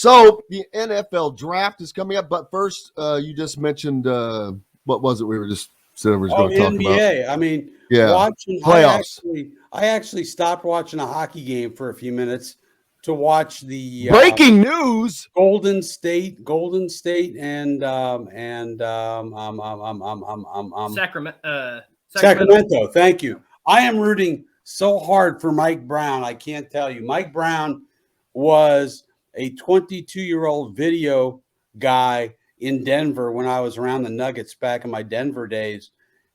So the NFL draft is coming up, but first, you just mentioned what was it? We were just saying we were going to talk NBA. about. I mean, Yeah, watching playoffs. I actually stopped watching a hockey game for a few minutes to watch the Breaking news: Golden State, and Sacramento. Thank you. I am rooting so hard for Mike Brown. I can't tell you. Mike Brown was a 22-year-old video guy in Denver when I was around the Nuggets back in my Denver days.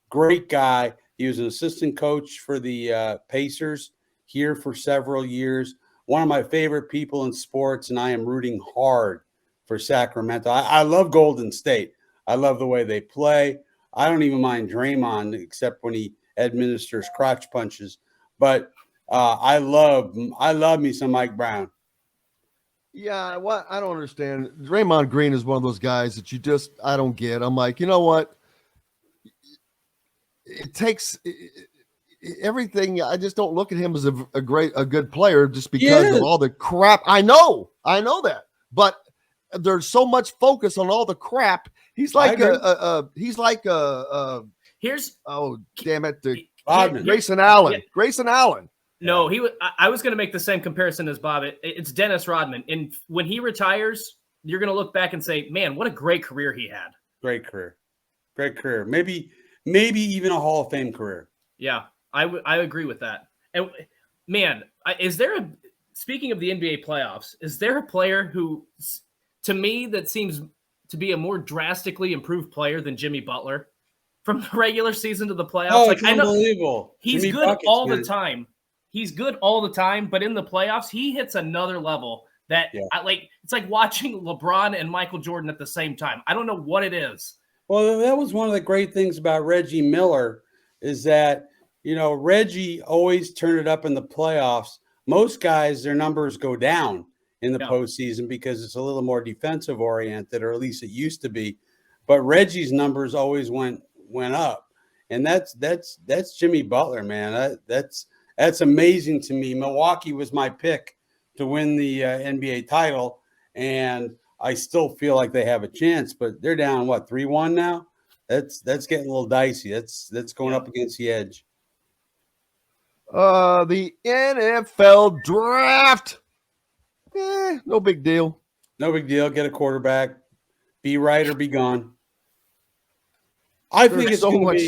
Great guy. He was an assistant coach for the Pacers here for several years. One of my favorite people in sports, and I am rooting hard for Sacramento. I love Golden State. I love the way they play. I don't even mind Draymond, except when he administers crotch punches. But I love me some Mike Brown. Yeah, what I don't understand. Draymond Green is one of those guys that I don't get. I'm like, you know what? It takes everything. I just don't look at him as a good player just because of all the crap. I know that, but there's so much focus on all the crap. He's like Grayson Allen. Grayson Allen. No, I was going to make the same comparison as Bob. It's Dennis Rodman, and when he retires, you're going to look back and say, "Man, what a great career he had." Great career. Maybe even a Hall of Fame career. Yeah, I agree with that. And man, speaking of the NBA playoffs, is there a player who, to me, that seems to be a more drastically improved player than Jimmy Butler from the regular season to the playoffs? Oh, it's unbelievable. He's Jimmy good all the time. He's good all the time, but in the playoffs, he hits another level that it's like watching LeBron and Michael Jordan at the same time. I don't know what it is. Well, that was one of the great things about Reggie Miller is that, Reggie always turned it up in the playoffs. Most guys, their numbers go down in the postseason because it's a little more defensive oriented, or at least it used to be. But Reggie's numbers always went up. And that's Jimmy Butler, man. That's amazing to me. Milwaukee was my pick to win the NBA title, and I still feel like they have a chance, but they're down 3-1 now. That's getting a little dicey. That's going up against the edge. The NFL draft. No big deal. No big deal. Get a quarterback. Be right or be gone. I think it's so much.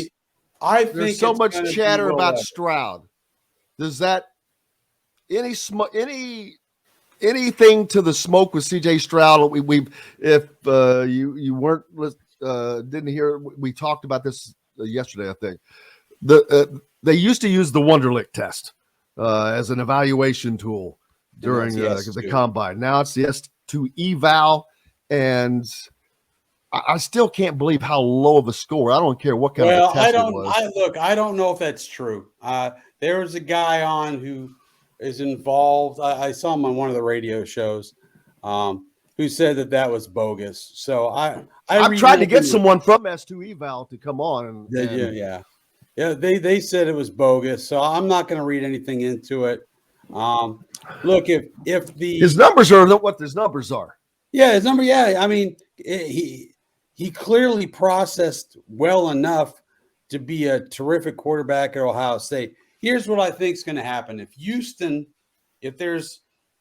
There's so much chatter about Stroud. Does that anything to the smoke with C.J. Stroud? If you weren't didn't hear, we talked about this yesterday. I think they used to use the Wonderlic test as an evaluation tool during the combine. Now it's the S2 eval, and I still can't believe how low of a score. I don't care what kind of a test it was. I don't know if that's true. There was a guy on who is involved. I saw him on one of the radio shows who said that was bogus. So I've tried to get someone from S2 eval to come on. They said it was bogus. So I'm not going to read anything into it. Look, if his numbers are what his numbers are. Yeah, his number. Yeah, I mean he clearly processed well enough to be a terrific quarterback at Ohio State. Here's what I think is going to happen. If there's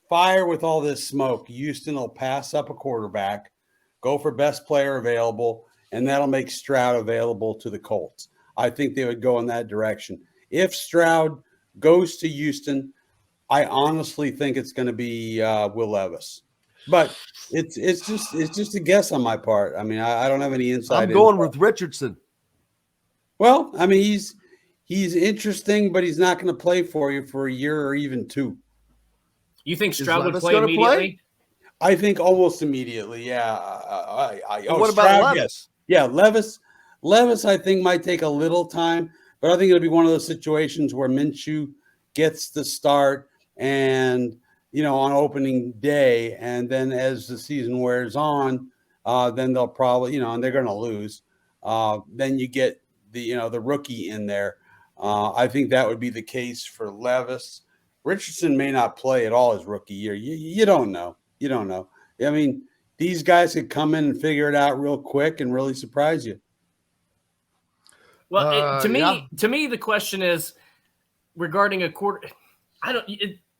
fire with all this smoke, Houston will pass up a quarterback, go for best player available, and that'll make Stroud available to the Colts. I think they would go in that direction. If Stroud goes to Houston, I honestly think it's going to be Will Levis. But it's just a guess on my part. I mean, I don't have any insight. I'm going with Richardson. Well, I mean, he's interesting, but he's not going to play for you for a year or even two. You think Stroud would play immediately? I think almost immediately. Yeah. What about Levis? Yeah, Levis. Levis, I think, might take a little time, but I think it'll be one of those situations where Minshew gets the start and, on opening day, and then as the season wears on, then they'll probably, and they're going to lose. Then you get the rookie in there. I think that would be the case for Levis. Richardson may not play at all his rookie year. You don't know. I mean, these guys could come in and figure it out real quick and really surprise you. Well, Yeah. to me, the question is regarding a quarter.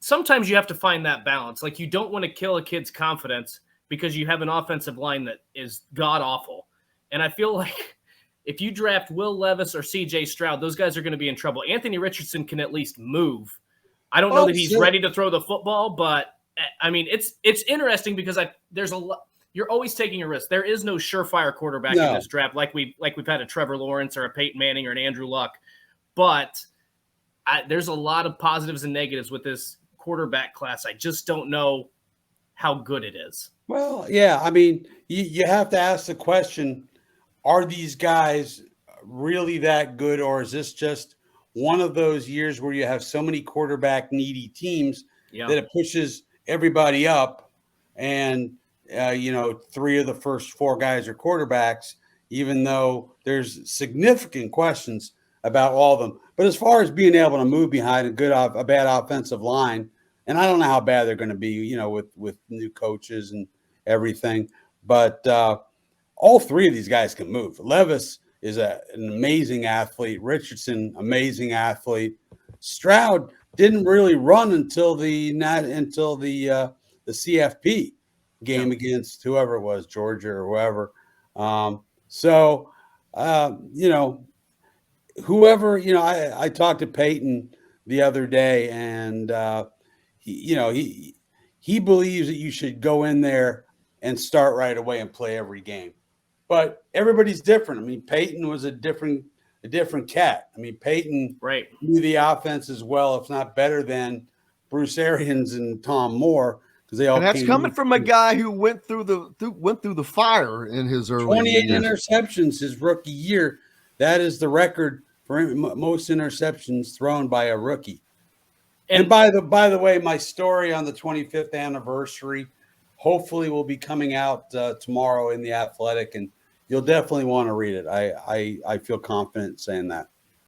Sometimes you have to find that balance. Like, you don't want to kill a kid's confidence because you have an offensive line that is god awful. And I feel like if you draft Will Levis or C.J. Stroud, those guys are going to be in trouble. Anthony Richardson can at least move. I don't know that he's ready to throw the football, but I mean, it's interesting because there's a lot. You're always taking a risk. There is no surefire quarterback in this draft, like we've had a Trevor Lawrence or a Peyton Manning or an Andrew Luck. But there's a lot of positives and negatives with this quarterback class. I just don't know how good it is. Well, yeah, I mean, you have to ask the question: are these guys really that good, or is this just one of those years where you have so many quarterback needy teams that it pushes everybody up, and 3 of the first 4 guys are quarterbacks, even though there's significant questions about all of them. But as far as being able to move behind a bad offensive line, and I don't know how bad they're going to be, with new coaches and everything, but all 3 of these guys can move. Levis is an amazing athlete. Richardson, amazing athlete. Stroud didn't really run until the CFP game against whoever it was, Georgia or whoever. Whoever, I talked to Peyton the other day, and he believes that you should go in there and start right away and play every game. But everybody's different. I mean, Peyton was a different cat. I mean, Peyton knew the offense as well, if not better than Bruce Arians and Tom Moore, because they all. And that's coming from a guy who went through the fire in his early 28 years. interceptions his rookie year. That is the record for most interceptions thrown by a rookie. And by the way, my story on the 25th anniversary hopefully will be coming out tomorrow in The Athletic, and you'll definitely want to read it. I feel confident saying that.